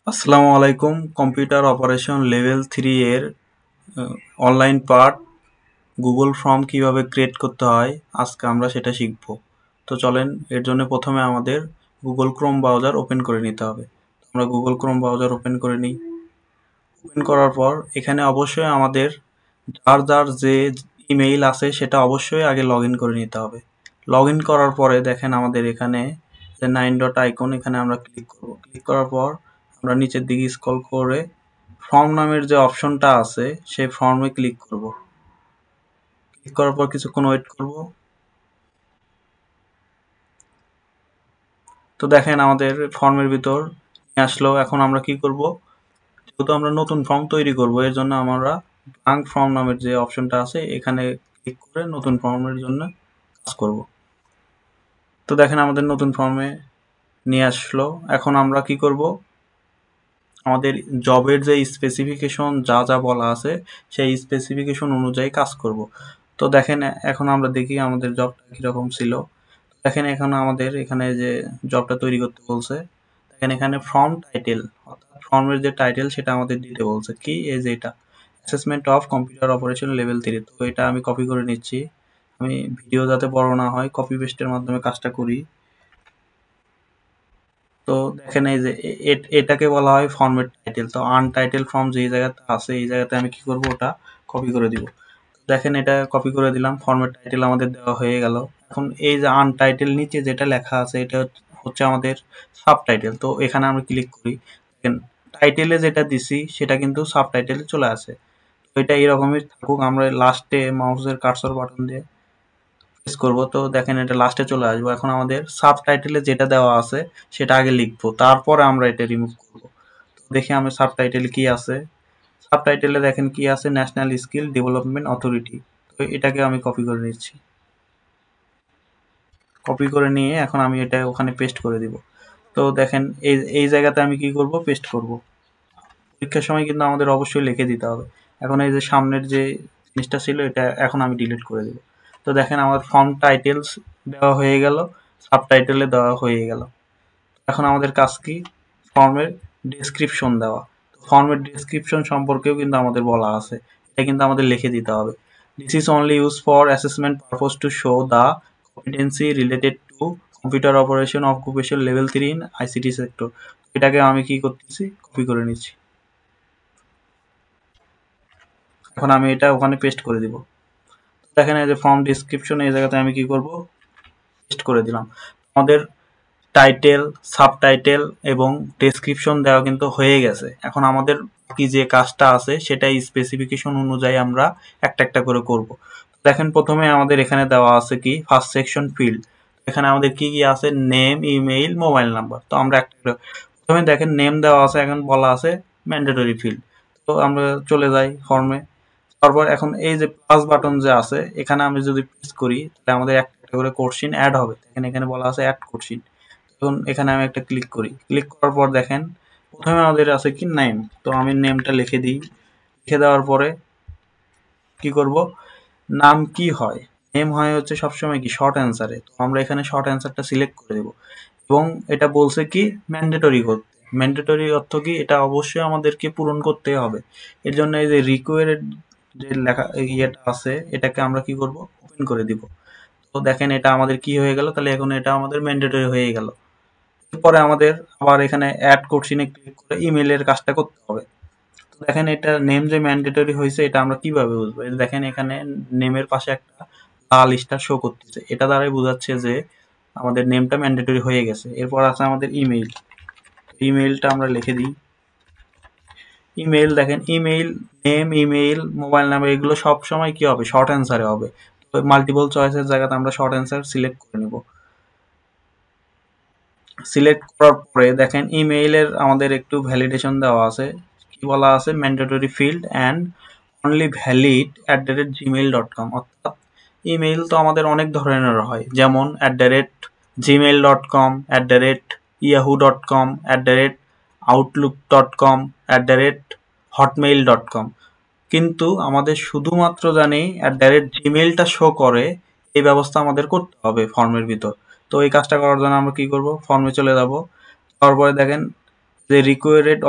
আসসালামু আলাইকুম। Computer operation level 3 এর অনলাইন পার্ট গুগল ফর্ম কিভাবে ক্রিয়েট করতে হয় আজকে আমরা সেটা শিখব। তো চলেন, এর জন্য প্রথমে আমাদের গুগল ক্রোম ব্রাউজার ওপেন করে নিতে হবে। আমরা গুগল ক্রোম ব্রাউজার ওপেন করে নিই। ওপেন করার পর এখানে অবশ্যই আমাদের যার যার যে ইমেইল আছে সেটা অবশ্যই আগে লগ ইন করে নিতে হবে। লগ ইন করার পরে দেখেন আমাদের এখানে যে 9 ডট আইকন, এখানে আমরা ক্লিক করব। ক্লিক করার পর আমরা নিচের দিকে স্ক্রল করে ফর্ম নামের যে অপশনটা আছে সেই ফর্মে ক্লিক করব। ক্লিক করার পর কিছুক্ষণ ওয়েট করব। তো দেখেন আমাদের ফর্মের ভিতর নিয়ে আসলো। এখন আমরা কি করব, যেহেতু আমরা নতুন ফর্ম তৈরি করব এর জন্য আমরা ব্ল্যাঙ্ক ফর্ম নামের যে অপশনটা আছে এখানে ক্লিক করে নতুন ফর্মের জন্য কাজ করব। তো দেখেন আমাদের নতুন ফর্মে নিয়ে আসলো। এখন আমরা কি করব, আমাদের জবের যে স্পেসিফিকেশন যা যা বলা আছে সেই স্পেসিফিকেশন অনুযায়ী কাজ করব। তো দেখেন এখন আমরা দেখি আমাদের জবটা কীরকম ছিল। দেখেন এখন আমাদের এখানে যে জবটা তৈরি করতে বলছে, দেখেন এখানে ফর্ম টাইটেল অর্থাৎ ফর্মের যে টাইটেল সেটা আমাদের দিতে বলছে কি, এই যে এটা assessment of computer operation level 3। তো এটা আমি কপি করে নিচ্ছি। আমি ভিডিও যাতে বড় না হয় কপি পেস্টের মাধ্যমে কাজটা করি। তো দেখেন এই যে এটাকে বলা হয় ফর্মেট টাইটেল। তো আনটাইটেল ফর্ম যেই জায়গাতে আছে এই জায়গাতে আমি কি করব, ওটা কপি করে দিব। দেখেন এটা কপি করে দিলাম, ফর্মেট টাইটেল আমাদের দেওয়া হয়ে গেল। এখন এই যে আনটাইটেল নিচে যেটা লেখা আছে এটা হচ্ছে আমাদের সাবটাইটেল। তো এখানে আমরা ক্লিক করি। দেখেন টাইটেলে যেটা দিছি সেটা কিন্তু সাবটাইটেলে চলে আসে। তো এটা এরকমই থাকুক, আমরা লাস্টে মাউসের কার্সর বাটন দিয়ে প্রেস করব। তো দেখেন এটা লাস্টে চলে আসবো। এখন আমাদের সাবটাইটেলে যেটা দেওয়া আছে সেটা আগে লিখবো, তারপরে আমরা এটা রিমুভ করব। তো দেখি আমি সাবটাইটেলে কি আছে। সাবটাইটেলে দেখেন কি আছে, ন্যাশনাল স্কিল ডেভেলপমেন্ট অথরিটি। তো এটাকে আমি কপি করে নিচ্ছি। কপি করে নিয়ে এখন আমি এটা ওখানে পেস্ট করে দিব। তো দেখেন এই এই জায়গাতে আমি কি করব, পেস্ট করব। পরীক্ষার সময় কিন্তু আমাদের অবশ্যই লিখে দিতে হবে। এখন এই যে সামনের যে জিনিসটা ছিল এটা এখন আমি ডিলিট করে দেব। তো দেখেন আমার ফর্ম টাইটেলস দেওয়া হয়ে গেল, সাবটাইটেলে দেওয়া হয়ে গেল। এখন আমাদের কাজ কি, ফর্মের ডেসক্রিপশন দেওয়া। ফর্মের ডেসক্রিপশন সম্পর্কেও কিন্তু আমাদের বলা আছে, এটা কিন্তু আমাদের লিখে দিতে হবে। This is only use for assessment purpose to show the competency related to computer operation occupation level 3 in ICT sector. এটাকে আমি কি করতেছি, কপি করে নিচ্ছি। এখন আমি এটা ওখানে পেস্ট করে দিব। দেখেন এই যে ফর্ম ডেসক্রিপশন এই জায়গাতে আমি কি করব, পেস্ট করে দিলাম। আমাদের টাইটেল, সাবটাইটেল এবং ডেসক্রিপশন দেওয়া কিন্তু হয়ে গেছে। এখন আমাদের কি যে কাজটা আছে সেটা স্পেসিফিকেশন অনুযায়ী আমরা একটা একটা করে করব। দেখেন প্রথমে আমাদের এখানে দেওয়া আছে কি, ফার্স্ট সেকশন ফিল্ড। এখানে আমাদের কি কি আছে, নেম, ইমেইল, মোবাইল নাম্বার। তো আমরা একটা প্রথমে দেখেন নেম দেওয়া আছে, এখন বলা আছে ম্যান্ডেটরি ফিল্ড। তো আমরা চলে যাই ফর্মে। তারপর এখন এই যে প্লাস বাটন যে আছে এখানে আমি যদি প্রেস করি তাহলে আমাদের একটা একটা করে কোশ্চিন অ্যাড হবে। এখানে এখানে বলা আছে অ্যাড কোশ্চিন। এখন এখানে আমি একটা ক্লিক করি। ক্লিক করার পর দেখেন প্রথমে আমাদের আছে কি নেম। তো আমি নেমটা লিখে দিই। লিখে দেওয়ার পরে কি করব, নাম কি হয়, নেম হয় হচ্ছে সবসময় কি শর্ট অ্যান্সারে। তো আমরা এখানে শর্ট অ্যান্সারটা সিলেক্ট করে দেব। এবং এটা বলছে কি ম্যান্ডেটরি করতে। ম্যান্ডেটরি অর্থ কি, এটা অবশ্যই আমাদেরকে পূরণ করতে হবে। এর জন্য এই যে রিকোয়ার্ড যে লেখা ইয়েটা আছে এটাকে আমরা কি করব, ওপেন করে দিব। তো দেখেন এটা আমাদের কি হয়ে গেল, তাহলে এখন এটা আমাদের ম্যান্ডেটরি হয়ে গেল। এরপরে আমাদের আবার এখানে অ্যাড কোশ্চিনে ক্লিক করে ইমেলের কাজটা করতে হবে। তো দেখেন এটা নেম যে ম্যান্ডেটরি হয়েছে এটা আমরা কিভাবে বুঝবো, এই যে দেখেন এখানে নেমের পাশে একটা লাল স্টার শো করতেছে, এটা দ্বারাই বোঝাচ্ছে যে আমাদের নেমটা ম্যান্ডেটরি হয়ে গেছে। এরপর আছে আমাদের ইমেইল। ইমেইলটা আমরা লিখে দিই। ইমেইল দেখেন email, name, email, mobile number এগুলো সব সময় কি হবে, শর্ট অ্যান্সারে হবে। তো মাল্টিপল চয়েসের জায়গাতে আমরা শর্ট অ্যান্সার সিলেক্ট করে নিব। সিলেক্ট করার পরে দেখেন ইমেইলের আমাদের একটু ভ্যালিডেশন দেওয়া আছে। কি বলা আছে, mandatory field and only valid @gmail.com। অর্থাৎ ইমেইল তো আমাদের অনেক ধরনের হয়, যেমন @gmail.com, @yahoo.com, @outlook.com, @hotmail.com। কিন্তু আমাদের শুধুমাত্র জানি @gmailটা শো করে এই ব্যবস্থা আমাদের করতে হবে ফর্মের ভিতর। তো এই কাজটা করার জন্য আমরা কি করব, ফর্মে চলে যাব। তারপরে দেখেন যে রিকোয়ার্ড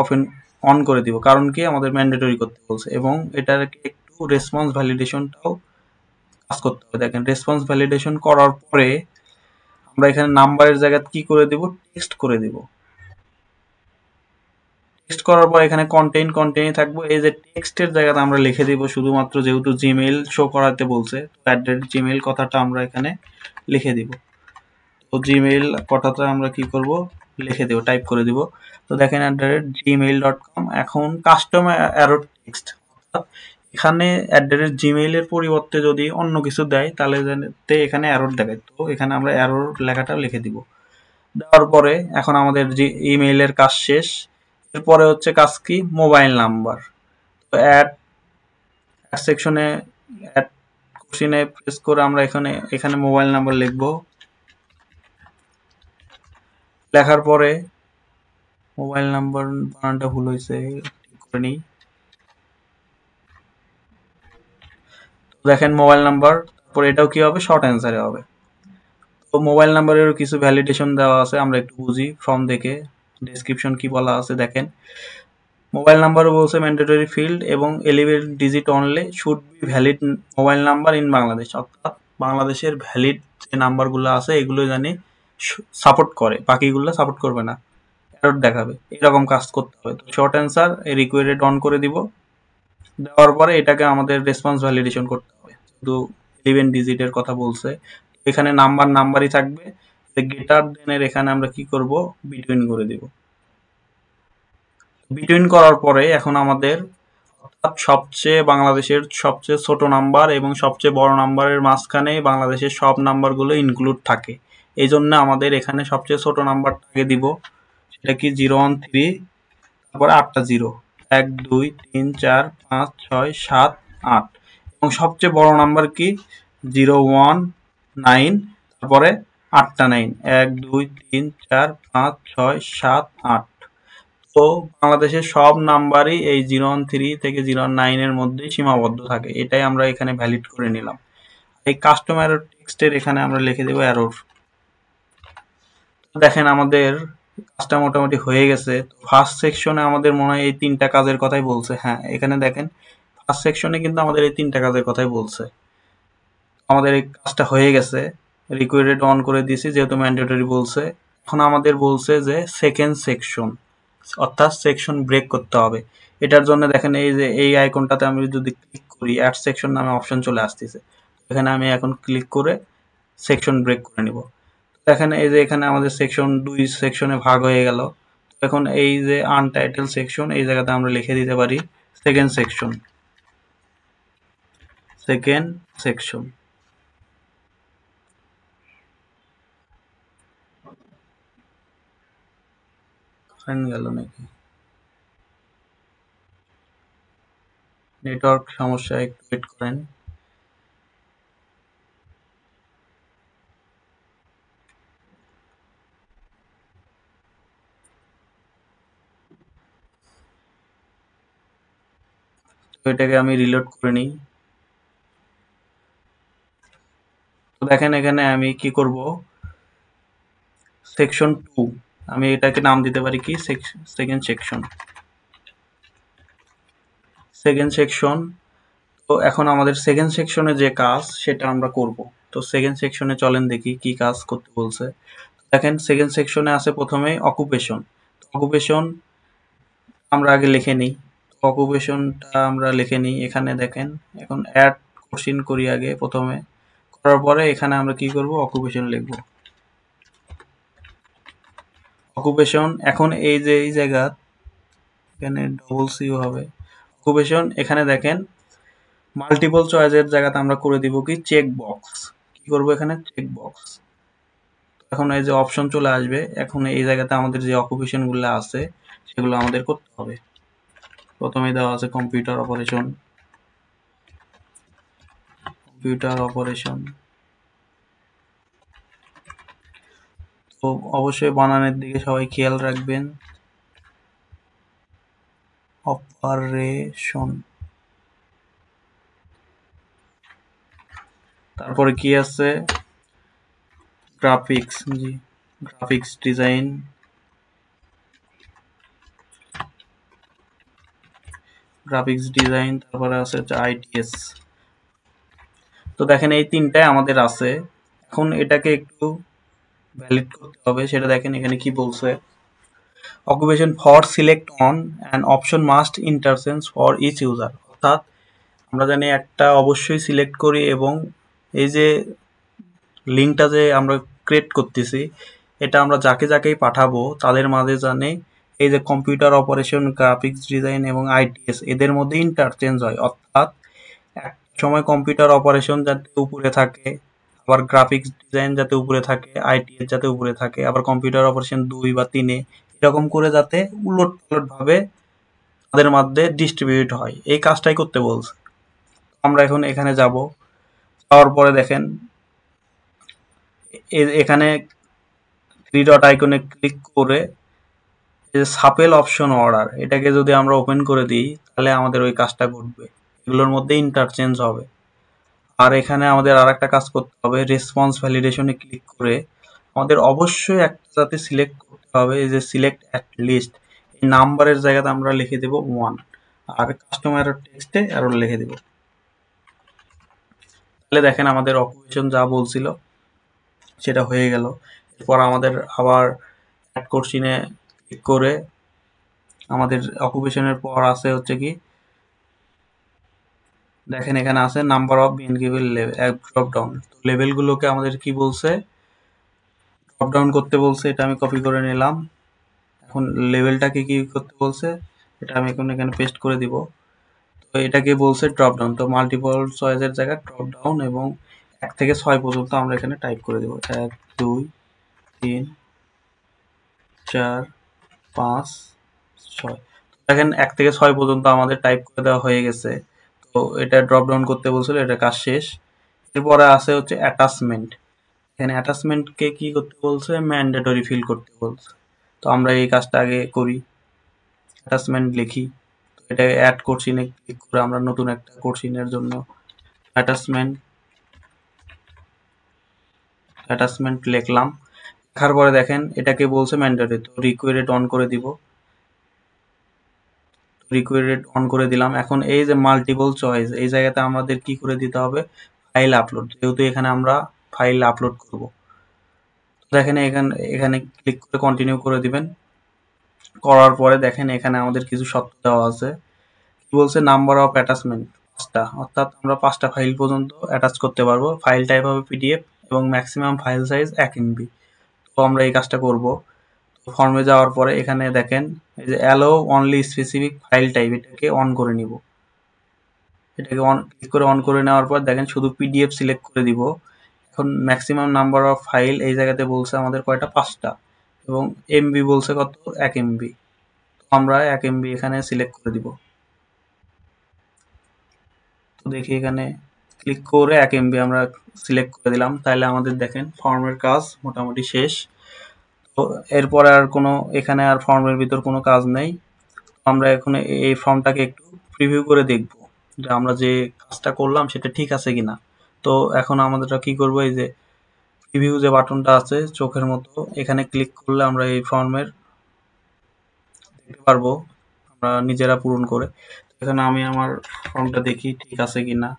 অন করে দিব, কারণ কি আমাদের ম্যান্ডেটরি করতে বলছে, এবং এটাকে একটু রেসপন্স ভ্যালিডেশনটাও কাজ করতে হবে। দেখেন রেসপন্স ভ্যালিডেশন করার পরে আমরা এখানে নাম্বারের জায়গায় কি করে দিব, টেক্সট করে দিব। টেক্সট করার পর এখানে কন্টেইন থাকবো। এই যে টেক্সটের জায়গাতে আমরা লিখে দিব শুধুমাত্র, যেহেতু জিমেইল শো করাতে বলছে, জিমেইল কথাটা আমরা এখানে লিখে দিব। তো জিমেইল কথাটা আমরা কি করব, লিখে দেব, টাইপ করে দিব। তো দেখেন @gmail.com। এখন কাস্টম অ্যারো টেক্সট, অর্থাৎ এখানে @gmail-এর পরিবর্তে যদি অন্য কিছু দেয় তাহলে এখানে অ্যারোর দেখায়। তো এখানে আমরা অ্যারোর লেখাটা লিখে দিব। দেওয়ার পরে এখন আমাদের যে ইমেইলের কাজ শেষ। এরপরে হচ্ছে কাজ কি, মোবাইল নাম্বার। তো অ্যাড সেকশনে অ্যাড কোশ্চেনে প্রেস করে আমরা এখানে মোবাইল নাম্বার লিখব। লেখার পরে মোবাইল নাম্বার বানানটা ভুল হয়েছে, ঠিক করে নিই। দেখেন মোবাইল নাম্বার, তারপর এটাও কি হবে, শর্ট অ্যান্সারে হবে। তো মোবাইল নাম্বারেরও কিছু ভ্যালিডেশন দেওয়া আছে, আমরা একটু বুঝি ফর্ম দেখে। ডেসক্রিপশন কি বলা আছে দেখেন। মোবাইল নাম্বারও বলছে ম্যান্ডেটরি ফিল্ড এবং 11 digit only should be valid mobile number in Bangladesh, অর্থাৎ বাংলাদেশের ভ্যালিড যে নাম্বারগুলো আছে এগুলো জানি সাপোর্ট করে, বাকিগুলো সাপোর্ট করবে না, এরর দেখাবে, এরকম কাজ করতে হবে। তো শর্ট অ্যান্সার রিকোয়ার্ড অন করে দিব। দেওয়ার পরে এটাকে আমাদের রেসপন্স ভ্যালিডেশন করতে হবে, শুধু 11 ডিজিটের কথা বলছে। এখানে নাম্বারই থাকবে। গ্রেটার দেনের এখানে আমরা কি করব, বিটুইন করে দিব। বিটুইন করার পরে এখন আমাদের বাংলাদেশের সবচেয়ে ছোট নাম্বার এবং সবচেয়ে বড় নাম্বারের মাঝখানে বাংলাদেশের সব নাম্বারগুলো ইনক্লুড থাকে। এই জন্য আমাদের এখানে সবচেয়ে ছোট নাম্বারটা আগে দিব, সেটা কি 013, তারপরে 8টা 0, 1 2 3 4 5 6 7 8, এবং সবচেয়ে বড় নাম্বার কি 019, তারপরে 8টা 9, 1 2 3 4 5 6 7 8। তো বাংলাদেশের সব নাম্বারই এই 013 থেকে 019 এর মধ্যে সীমাবদ্ধ থাকে, এটাই আমরা এখানে ভ্যালিড করে নিলাম। এই কাস্টম অ্যারর টেক্সটের এখানে আমরা লিখে দেব অ্যারোর। দেখেন আমাদের কাজটা মোটামুটি হয়ে গেছে। ফার্স্ট সেকশনে আমাদের মনে হয় এই 3টা কাজের কথাই বলছে। হ্যাঁ, এখানে দেখেন ফার্স্ট সেকশনে কিন্তু আমাদের এই 3টা কাজের কথাই বলছে। আমাদের এই কাজটা হয়ে গেছে, রিকোয়ার্ড অন করে দিয়েছি যেহেতু ম্যান্ডেটরি বলছে। এখন আমাদের বলছে যে সেকেন্ড সেকশন, অর্থাৎ সেকশন ব্রেক করতে হবে। এটার জন্য দেখেন এই যে এই আইকনটাতে আমি যদি ক্লিক করি, অ্যাড সেকশন নামে অপশন চলে আসতেছে। এখানে আমি এখন ক্লিক করে সেকশন ব্রেক করে নিব। দেখেন এই যে এখানে আমাদের সেকশন 2 সেকশনে ভাগ হয়ে গেল। এখন এই যে আনটাইটেল সেকশন, এই জায়গাতে আমরা লিখে দিতে পারি সেকেন্ড সেকশন। গেল নাকি, নেটওয়ার্ক সমস্যা, একটু ওয়েট করেন। তো এটাকে আমি রিলোড করে নিই। তো দেখেন এখানে আমি কি করব, সেকশন 2, আমি এটাকে নাম দিতে পারি কি সেকেন্ড সেকশন। তো এখন আমাদের সেকেন্ড সেকশনে যে কাজ সেটা আমরা করব। তো সেকেন্ড সেকশনে চলেন দেখি কি কাজ করতে বলছে। দেখেন সেকেন্ড সেকশনে আছে প্রথমে অকুপেশন। অকুপেশন আমরা আগে লিখে নিই। অকুপেশনটা আমরা লিখে নিই। এখানে দেখেন এখন অ্যাড কোশ্চেন করি আগে, প্রথমে করার পরে এখানে আমরা কি করব, অকুপেশন লিখব। অকুপেশন এখন এই যে এই জায়গা, এখানে ডবল সিও হবে। অকুপেশন এখানে দেখেন মাল্টিপল চয়েসের জায়গাতে আমরা করে দিব কি চেক বক্স। কি করব এখানে, চেক বক্স। এখন এই যে অপশন চলে আসবে, এখন এই জায়গাতে আমাদের যে অকুপেশন গুলো আছে সেগুলো আমাদের করতে হবে। প্রথমে দেওয়া আছে কম্পিউটার অপারেশন। তো অবশ্যই বানানের দিকে সবাই খেয়াল রাখবেন। অপারেশন, তারপরে কি আছে, গ্রাফিক্স ডিজাইন, গ্রাফিক্স ডিজাইন, তারপরে আছে হচ্ছে আইটিএস। তো দেখেন এই তিনটাই আমাদের আছে। এখন এটাকে একটু ভ্যালিড করতে হবে, সেটা দেখেন এখানে কি বলছে। Occupation for select on and option must interchange for each user, অর্থাৎ আমরা জানি একটা অবশ্যই সিলেক্ট করি এবং এই যে লিঙ্কটা যে আমরা ক্রিয়েট করতেছি এটা আমরা যাকে যাকেই পাঠাবো তাদের মাঝে জানে এই যে কম্পিউটার অপারেশন, গ্রাফিক্স ডিজাইন এবং আইটিএস এদের মধ্যে ইন্টারচেঞ্জ হয়, অর্থাৎ এক সময় কম্পিউটার অপারেশন যাতে উপরে থাকে, আবার গ্রাফিক্স ডিজাইন যাতে উপরে থাকে, আইটিএস যাতে উপরে থাকে, আবার কম্পিউটার অপারেশন 2 বা 3-এ এরকম করে যাতে উলট পালট ভাবে তাদের মধ্যে ডিস্ট্রিবিউট হয়, এই কাজটাই করতে বলছে। আমরা এখন এখানে যাব, যাওয়ার পরে দেখেন এখানে থ্রি ডট আইকনে ক্লিক করে যে সাপেল অপশন অর্ডার এটাকে যদি আমরা ওপেন করে দিই তাহলে আমাদের ওই কাজটা ঘটবে, এগুলোর মধ্যে ইন্টারচেঞ্জ হবে। আর এখানে আমাদের আর একটা কাজ করতে হবে, রেসপন্স ভ্যালিডেশনে ক্লিক করে আমাদের অবশ্যই একটা যাতে সিলেক্ট করতে হবে, এই যে সিলেক্ট অ্যাট লিস্ট এই নাম্বারের জায়গাতে আমরা লিখে দেব 1 আর কাস্টমার টেক্সটে এরর লিখে দেব। তাহলে দেখেন আমাদের অকুপেশন যা বলছিল সেটা হয়ে গেল। এরপর আমাদের আবার অ্যাড কোশ্চিনে ক্লিক করে আমাদের অকুপেশনের পর আছে হচ্ছে কি দেখেন এখানে আছে নাম্বার অফ বিএনকেবল লেভেল ড্রপ ডাউন। তো লেভেলগুলোকে আমাদের কি বলছে ড্রপ ডাউন করতে বলছে, এটা আমি কপি করে নিলাম। এখন লেভেলটাকে কি করতে বলছে এটা আমি এখন এখানে পেস্ট করে দিব। তো এটাকে বলছে ড্রপ ডাউন, তো মাল্টিপল চয়েসের জায়গায় ড্রপ ডাউন এবং 1 থেকে 6 পর্যন্ত আমরা এখানে টাইপ করে দেব। 1 2 3 4 5 6। দেখেন 1 থেকে 6 পর্যন্ত আমাদের টাইপ করে দেওয়া হয়ে গেছে। তো এটা ড্রপ ডাউন করতে বলছিল, এটা কাজ শেষ। এরপরে আছে হচ্ছে অ্যাটাচমেন্ট। এখানে অ্যাটাচমেন্টকে কি করতে বলছে ম্যান্ডেটরি ফিল করতে বলছে। তো আমরা এই কাজটা আগে করি, অ্যাটাচমেন্ট লিখি। তো এটা অ্যাড কোশ্চিনে ক্লিক করে আমরা নতুন একটা কোশ্চিনের জন্য অ্যাটাচমেন্ট লিখলাম। লেখার পরে দেখেন এটাকে বলছে ম্যান্ডেটরি, তো রিকোয়ারেড অন করে দিব। রিকোয়ারেড অন করে দিলাম। এখন এই যে মাল্টিপল চয়েস এই জায়গাতে আমাদের কি করে দিতে হবে ফাইল আপলোড, যেহেতু এখানে আমরা ফাইল আপলোড করব। দেখেন এখানে এখানে ক্লিক করে কন্টিনিউ করে দিবেন। করার পরে দেখেন এখানে আমাদের কিছু শর্ত দেওয়া আছে। কি বলছে নাম্বার অফ অ্যাটাচমেন্ট 5টা, অর্থাৎ আমরা 5টা ফাইল পর্যন্ত অ্যাটাচ করতে পারবো। ফাইল টাইপ হবে পিডিএফ এবং ম্যাক্সিমাম ফাইল সাইজ 1 এমবি। তো আমরা এই কাজটা করব। তো ফর্মে যাওয়ার পরে এখানে দেখেন এই যে allow only specific file type এটাকে অন করে নিব। এটাকে অন ক্লিক করে অন করে নেওয়ার পর দেখেন শুধু পিডিএফ সিলেক্ট করে দিব। এখন ম্যাক্সিমাম নাম্বার অফ ফাইল এই জায়গাতে বলছে আমাদের কয়টা 5টা এবং এমবি বলছে কত 1 এমবি। তো আমরা 1 এমবি এখানে সিলেক্ট করে দিব। তো দেখি এখানে ক্লিক করে 1 এমবি আমরা সিলেক্ট করে দিলাম। তাহলে আমাদের দেখেন ফর্মের কাজ মোটামুটি শেষ। তো এরপরে আর কোনো এখানে আর ফর্মের ভিতর কোনো কাজ নেই। আমরা এখন এই ফর্মটাকে একটু প্রিভিউ করে দেখব যে আমরা যে কাজটা করলাম সেটা ঠিক আছে কিনা। তো এখন আমাদের কি করব, এই যে প্রিভিউ যে বাটনটা আছে চোখের মতো এখানে ক্লিক করলে আমরা এই ফর্মের দেখতে পারবো আমরা নিজেরা পূরণ করে। এখানে আমি আমার ফর্মটা দেখি ঠিক আছে কিনা।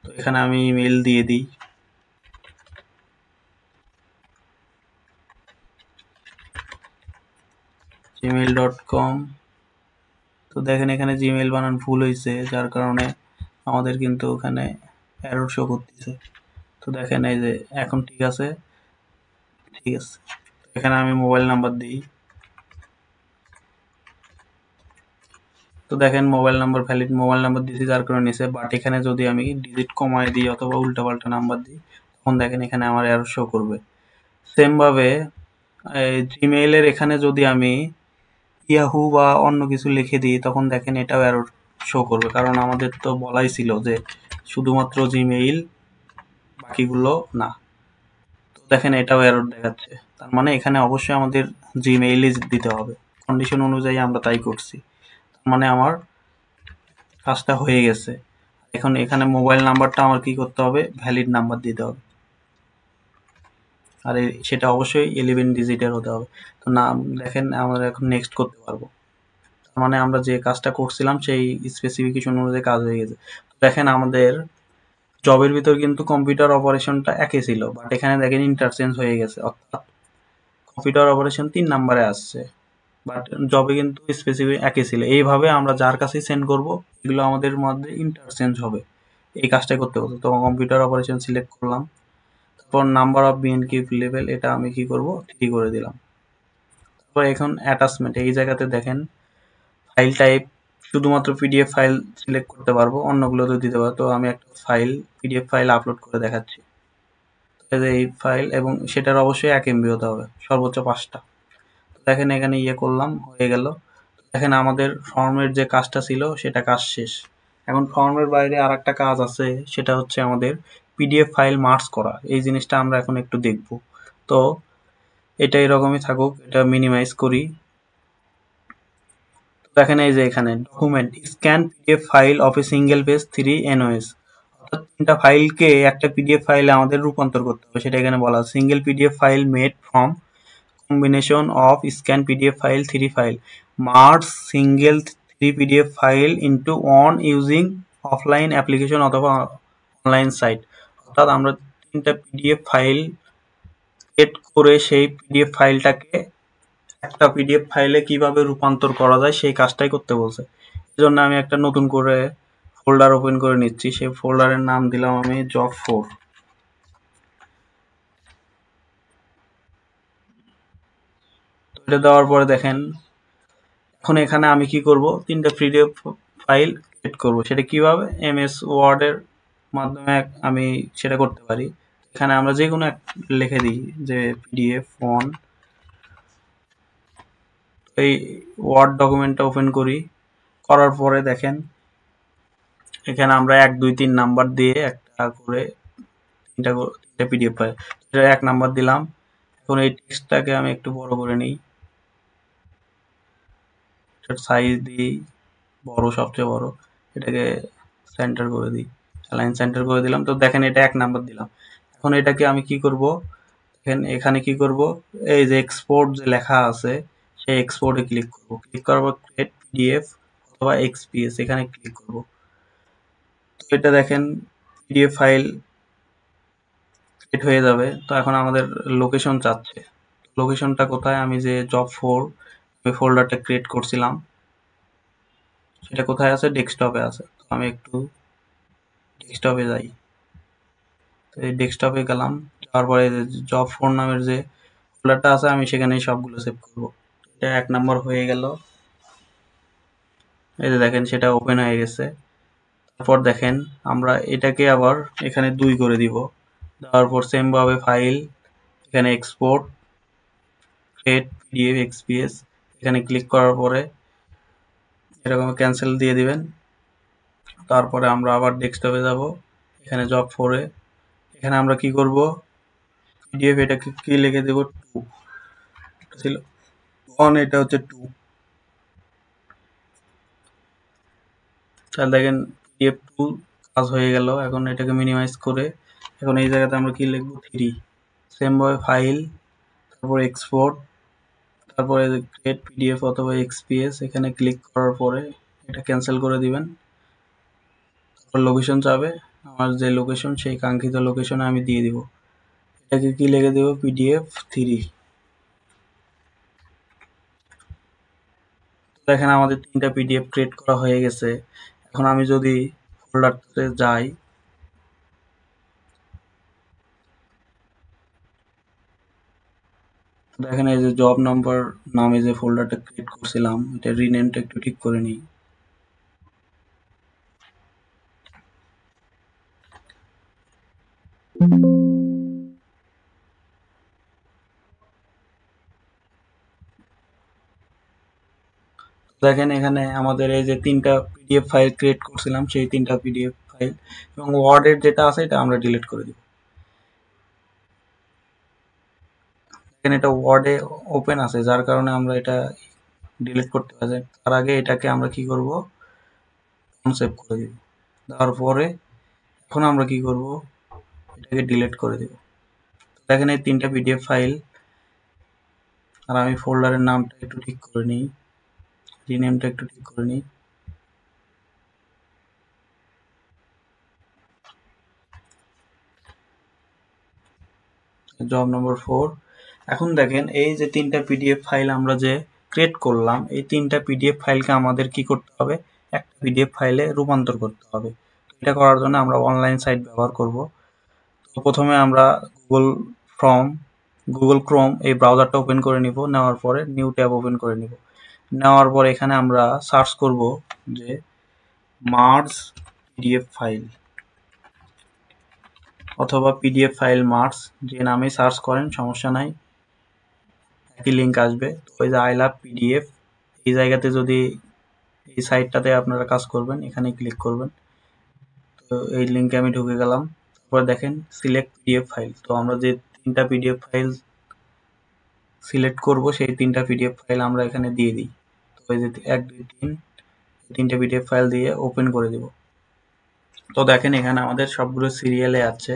তো এখানে আমি ইমেল দিয়ে দিই। gmail.com। তো দেখেন এখানে জিমেইল বানান ভুল হয়েছে, যার কারণে আমাদের কিন্তু ওখানে এরর শো করতেছে। তো দেখেন এই যে এখন ঠিক আছে, ঠিক আছে। এখানে আমি মোবাইল নাম্বার দিই। তো দেখেন mobile number valid mobile number দিয়েছি যার কারণে নিছে, বাট এখানে যদি আমি ডিজিট কমায় দিই অথবা উল্টাপাল্টা নাম্বার দিই তখন দেখেন এখানে আমার এরর শো করবে। সেম ভাবে জিমেইলের এখানে যদি আমি ইয়াহু বা অন্য কিছু লিখে দিই তখন দেখেন এটাও এরর শো করবে, কারণ আমাদের তো বলাই ছিল যে শুধুমাত্র জিমেইল, বাকিগুলো না। তো দেখেন এটাও এরর দেখাচ্ছে, তার মানে এখানে অবশ্যই আমাদের জিমেইলই দিতে হবে। কন্ডিশন অনুযায়ী আমরা তাই করছি, তার মানে আমার কাজটা হয়ে গেছে। এখন এখানে মোবাইল নাম্বারটা আমার কি করতে হবে ভ্যালিড নাম্বার দিতে হবে, আর সেটা অবশ্যই 11 ডিজিটের হতে হবে। তো নাম দেখেন আমরা এখন নেক্সট করতে পারবো। মানে আমরা যে কাজটা করছিলাম সেই স্পেসিফিকেশন অনুযায়ী কাজ হয়ে গেছে। দেখেন আমাদের জবের ভিতর কিন্তু কম্পিউটার অপারেশনটা একই ছিল, বাট এখানে দেখেন ইন্টারচেঞ্জ হয়ে গেছে, অর্থাৎ কম্পিউটার অপারেশন 3 নম্বরে আসছে, বাট জবে কিন্তু স্পেসিফিক একই ছিল। এইভাবে আমরা যার কাছেই সেন্ড করব এগুলো আমাদের মধ্যে ইন্টারচেঞ্জ হবে, এই কাজটাই করতে হতো। তো কম্পিউটার অপারেশন সিলেক্ট করলাম, তারপর নাম্বার অফ বিএনকিউ লেভেল এটা আমি কি করব 3 করে দিলাম। তারপর এখন অ্যাটাচমেন্ট এই জায়গাতে দেখেন ফাইল টাইপ শুধুমাত্র পিডিএফ ফাইল সিলেক্ট করতে পারবো, অন্যগুলো তো দিতে পারবো। তো আমি একটা ফাইল পিডিএফ ফাইল আপলোড করে দেখাচ্ছি। এই ফাইল, এবং সেটার অবশ্যই 1 MB হতে হবে, সর্বোচ্চ 5টা। দেখেন এখানে ইয়ে করলাম, হয়ে গেল। দেখেন আমাদের ফর্মের যে কাজটা ছিল সেটা কাজ শেষ। এখন ফর্মের বাইরে আর একটা কাজ আছে, সেটা হচ্ছে আমাদের পিডিএফ ফাইল মার্জ করা। এই জিনিসটা আমরা এখন একটু দেখব। তো এটা এরকমই থাকুক, এটা মিনিমাইজ করি। দেখেন এই যে এখানে document scan PDF file of a single page 3 NOS, অর্থাৎ 3টা ফাইলকে একটা পিডিএফ ফাইলে আমাদের রূপান্তর করতে হবে, সেটা এখানে বলা আছে। Single PDF file made from combination of scan PDF file 3 file, merge single 3 PDF file into one using offline application অথবা অনলাইন সাইট। অর্থাৎ আমরা 3টা পিডিএফ ফাইল ক্রিয়েট করে সেই পিডিএফ ফাইলটাকে একটা পিডিএফ ফাইলে কিভাবে রূপান্তর করা যায় সেই কাজটাই করতে বলছে। এজন্য আমি একটা নতুন করে ফোল্ডার ওপেন করে নিচ্ছি, সেই ফোল্ডারের নাম দিলাম আমি জব 4। তো এটা দেওয়ার পরে দেখেন এখন এখানে আমি কি করব, 3টা পিডিএফ ফাইল ক্রিয়েট করব। সেটা কিভাবে, এমএস ওয়ার্ডের মাধ্যমে আমি সেটা করতে পারি। এখানে আমরা যে কোনো লিখে দিই যে পিডিএফ ওয়ান, এই ওয়ার্ড ডকুমেন্টটা ওপেন করি। করার পরে দেখেন এখানে আমরা 1 2 3 নাম্বার দিয়ে একটা করে তিনটা পিডিএফ ফাইল, এটা 1 নাম্বার দিলাম। এখন এই টেক্সটটাকে আমি একটু বড় করে নিই, সাইজ দিই বড়, সবচেয়ে বড়, এটাকে সেন্টার করে দিই, অ্যালাইন সেন্টার করে দিলাম। তো দেখেন এটা 1 নাম্বার দিলাম। এখন এটাকে আমি কি করব, দেখেন এখানে কি করব, এই যে এক্সপোর্ট যে লেখা আছে সেই এক্সপোর্টে ক্লিক করব। ক্লিক করার পর ক্রিয়েট পিডিএফ অথবা এক্সপিএস এখানে ক্লিক করব। তো এটা দেখেন পিডিএফ ফাইল ক্রিয়েট হয়ে যাবে। তো এখন আমাদের লোকেশন চাচ্ছে, লোকেশনটা কোথায়, আমি যে জব 4 ওই ফোল্ডারটা ক্রিয়েট করছিলাম সেটা কোথায় আছে, ডেস্কটপে আছে। তো আমি একটু ডেস্কটপে যাই। তো এই ডেস্কটপে গেলাম, যাওয়ার পরে জব 4 নামের যে ফোল্ডারটা আছে আমি সেখানে সবগুলো সেভ করব। এটা 1 নাম্বার হয়ে গেল। এই যে দেখেন সেটা ওপেন হয়ে গেছে। তারপর দেখেন আমরা এটাকে আবার এখানে 2 করে দিব। দেওয়ার পর সেম ভাবে ফাইল, এখানে এক্সপোর্ট, ক্রিয়েট পিডিএফ এক্সপিএস এখানে ক্লিক করার পরে এরকম ক্যান্সেল দিয়ে দিবেন। তারপরে আমরা আবার ডেস্কটপে যাব, এখানে জব 4 এ এখানে আমরা কি করব, পিডিএফ এটাকে কি লিখে দেব 2, এটা ছিল 1, এটা হচ্ছে 2। তাহলে দেখেন পিডিএফ 2 কাজ হয়ে গেল। এখন এটাকে মিনিমাইজ করে এখন এই জায়গাতে আমরা কি লিখব 3, সেম ভাবে ফাইল, তারপর এক্সপোর্ট, তারপরে ক্রিয়েট পিডিএফ অথবা এক্সপিএস এখানে ক্লিক করার পরে এটা ক্যান্সেল করে দিবেন। তারপর লোকেশন চাবে, আমার যে লোকেশন সেই কাঙ্ক্ষিত লোকেশনে আমি দিয়ে দিব। এটাকে কি লিখে দেব, পিডিএফ 3। দেখেন আমাদের 3টা পিডিএফ ক্রিয়েট করা হয়ে গেছে। এখন আমি যদি ফোল্ডারটাতে যাই, দেখেন এই যে জব নাম্বার নামে যে ফোল্ডারটা ক্রিয়েট করছিলাম এটা রিনেমটা একটু ঠিক করে নিই। দেখেন এখানে আমাদের এই যে 3টা পিডিএফ ফাইল ক্রিয়েট করছিলাম সেই 3টা পিডিএফ ফাইল এবং ওয়ার্ডের যেটা আছে এটা আমরা ডিলিট করে দিব। দেখেন এটা ওয়ার্ডে ওপেন আছে যার কারণে আমরা এটা ডিলিট করতে পারি। তার আগে এটাকে আমরা কি করব, সেভ করে দিব। দেওয়ার পরে এখন আমরা কি করব, এটাকে ডিলিট করে দিব। দেখেন এই 3টা পিডিএফ ফাইল, আর আমি ফোল্ডারের নামটা একটু ঠিক করে নিই, রিনেমটা একটু ঠিক করে নিই। জব নম্বর 4। এখন দেখেন এই যে 3টা পিডিএফ ফাইল আমরা যে ক্রিয়েট করলাম, এই 3টা পিডিএফ ফাইলকে আমাদের কি করতে হবে, একটা পিডিএফ ফাইলে রূপান্তর করতে হবে। এটা করার জন্য আমরা অনলাইন সাইট ব্যবহার করব। তো প্রথমে আমরা গুগল ক্রোম এই ব্রাউজারটা ওপেন করে নিব। নেওয়ার পরে নিউ ট্যাব ওপেন করে নিব। নেওয়ার পরে এখানে আমরা সার্চ করব যে মার্জ পিডিএফ ফাইল অথবা পিডিএফ ফাইল মার্জ, যে নামে সার্চ করেন সমস্যা নাই, একই লিঙ্ক আসবে। তো এই যে আই লাভ পিডিএফ, এই জায়গাতে যদি এই সাইটটাতে আপনারা কাজ করবেন, এখানে ক্লিক করবেন। তো এই লিঙ্কে আমি ঢুকে গেলাম। তারপর দেখেন সিলেক্ট পিডিএফ ফাইল। তো আমরা যে 3টা পিডিএফ ফাইল সিলেক্ট করব, সেই 3টা পিডিএফ ফাইল আমরা এখানে দিয়ে দিই। তো এই যে 1 2 3 3টে পিডিএফ ফাইল দিয়ে ওপেন করে দিব। তো দেখেন এখানে আমাদের সবগুলো সিরিয়ালে আছে।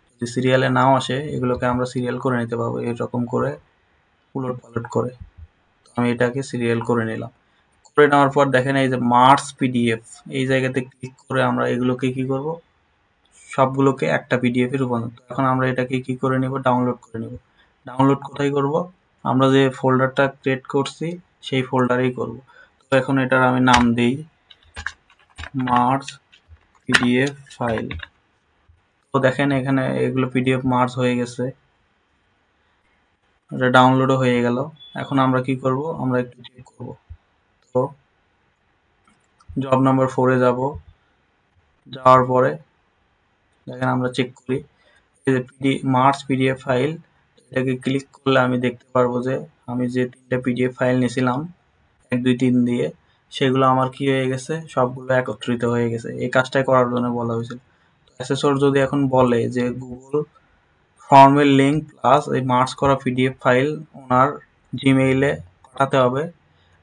যদি সিরিয়ালে নাও আসে, এগুলোকে আমরা সিরিয়াল করে নিতে পারবো এরকম করে উলট পালট করে। তো আমি এটাকে সিরিয়াল করে নিলাম। করে নেওয়ার পর দেখেন এই যে মার্জ পিডিএফ, এই জায়গাতে ক্লিক করে আমরা এগুলোকে কি করব, সবগুলোকে একটা পিডিএফ এ রূপান্তর। এখন আমরা এটাকে কি করে নিব, ডাউনলোড করে নিব। ডাউনলোড কোথায় করব, আমরা যে ফোল্ডারটা ক্রিয়েট করছি সেই ফোল্ডারেই করব। তো এখন এটার আমি নাম দেই মার্জ পিডিএফ ফাইল। তো দেখেন এখানে এগুলো পিডিএফ মার্জ হয়ে গেছে, এটা ডাউনলোডও হয়ে গেল। এখন আমরা কি করব, আমরা একটু চেক করব। তো জব নাম্বার 4-এ যাব। যাওয়ার পরে দেখেন আমরা চেক করি এই যে মার্জ পিডিএফ ফাইল, এটাকে ক্লিক করলে আমি দেখতে পারবো যে আমি যে 3টা পিডিএফ ফাইল নিয়েছিলাম 1 2 3 দিয়ে, সেগুলো আমার কি হয়ে গেছে, সবগুলো একত্রিত হয়ে গেছে। এই কাজটাই করার জন্য বলা হয়েছিল। অ্যাসেসর যদি এখন বলে যে গুগল ফর্মের লিঙ্ক প্লাস এই মার্জ করা পিডিএফ ফাইল ওনার জিমেইলে পাঠাতে হবে,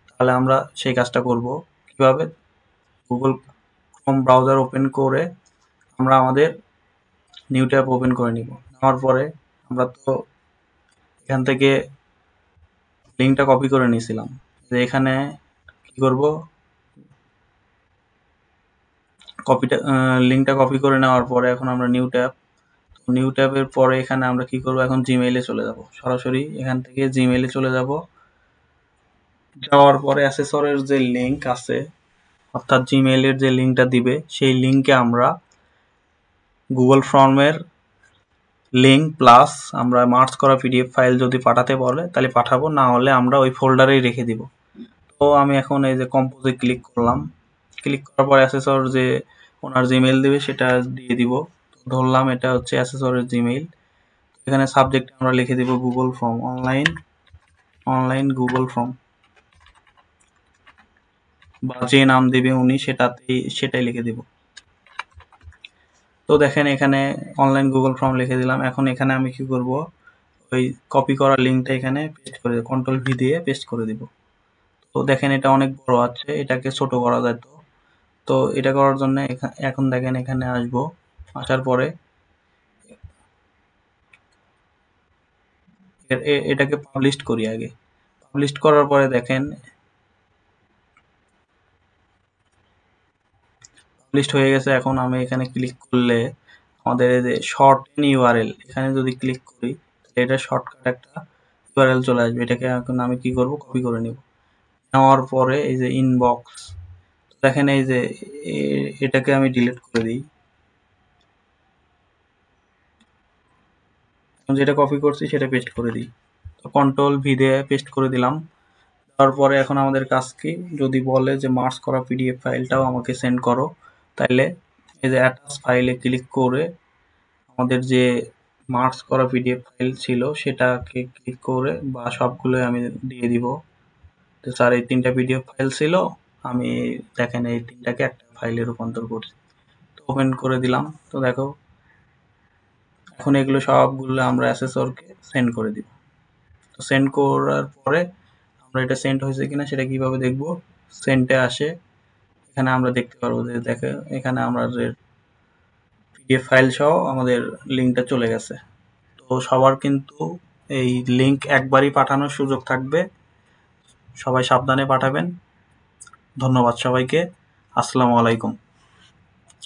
তাহলে আমরা সেই কাজটা করব। কিভাবে, গুগল ক্রোম ব্রাউজার ওপেন করে আমরা আমাদের নিউ ট্যাব ওপেন করে নিব। নেওয়ার পরে আমরা তো এখান থেকে লিঙ্কটা কপি করে নিয়েছিলাম, যে এখানে কি করব, লিঙ্কটা কপি করে নেওয়ার পরে এখন আমরা নিউ ট্যাবের পরে এখানে আমরা কি করব, এখন জিমেইলে চলে যাব। সরাসরি এখান থেকে জিমেইলে চলে যাব। যাওয়ার পরে অ্যাসেসরের যে লিঙ্ক আছে, অর্থাৎ জিমেইলের যে লিঙ্কটা দিবে, সেই লিঙ্কে আমরা গুগল ফর্মের লিঙ্ক প্লাস আমরা মার্জ করা পিডিএফ ফাইল যদি পাঠাতে বলে তাহলে পাঠাবো, না হলে আমরা ওই ফোল্ডারেই রেখে দিব। তো আমি এখন এই যে কম্পোজে ক্লিক করলাম। ক্লিক করার পর অ্যাসেসর যে ওনার জিমেইল দিবে সেটা দিয়ে দিব। ধরলাম এটা হচ্ছে অ্যাসেসরের জিমেইল। এখানে সাবজেক্ট আমরা লিখে দিব Google form, online Google form, বা যে নাম দেবে উনি সেটাই লিখে দিব। তো দেখেন এখানে অনলাইন গুগল ফর্ম লিখে দিলাম। এখন এখানে আমি কি করব, ওই কপি করা লিঙ্কটা এখানে পেস্ট করে দেব, কন্ট্রোল ভি দিয়ে পেস্ট করে দিব। তো দেখেন এটা অনেক বড় আছে, এটাকে ছোট করা যায়। তো এটা করার জন্য এখন দেখেন এখানে আসবো, আসার পরে এটাকে পাবলিশ করি আগে। পাবলিশ করার পরে দেখেন পাবলিশ হয়ে গেছে। এখন আমি এখানে ক্লিক করলে আমাদের এই যে শর্টেন ইউআরএল, এখানে যদি ক্লিক করি এটা শর্টকাট একটা ইউআরএল চলে আসবে। এটাকে এখন আমি কি করব, কপি করে নিব। নেওয়ার পরে এই যে ইনবক্স, দেখেন এই যে এটাকে আমি ডিলিট করে দিই। যেটা কপি করছি সেটা পেস্ট করে দিই। তো কন্ট্রোল ভি দিয়ে পেস্ট করে দিলাম। তারপরে এখন আমাদের কাজ কি, যদি বলে যে মার্জ করা পিডিএফ ফাইলটাও আমাকে সেন্ড করো, তাইলে এই যে অ্যাটাচ ফাইলে ক্লিক করে আমাদের যে মার্জ করা পিডিএফ ফাইল ছিল সেটাকে ক্লিক করে বা সবগুলো আমি দিয়ে দিব। তো স্যার এই 3টা পিডিএফ ফাইল ছিল, আমি দেখেন এই 3টাকে একটা ফাইলে রূপান্তর করছি। তো ওপেন করে দিলাম। তো দেখো এখন এগুলো সবগুলো আমরা অ্যাসেসরকে সেন্ড করে দিব। তো সেন্ড করার পরে আমরা এটা সেন্ড হয়েছে কিনা সেটা কিভাবে দেখব, সেন্ডে আসে এখানে আমরা দেখতে পারবো যে দেখে এখানে আমাদের পিডিএফ ফাইল সহ আমাদের লিঙ্কটা চলে গেছে। তো সবার কিন্তু এই লিঙ্ক একবারই পাঠানোর সুযোগ থাকবে, সবাই সাবধানে পাঠাবেন। ধন্যবাদ সবাইকে। আসসালামু আলাইকুম।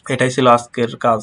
এটাই ছিল আজকের কাজ।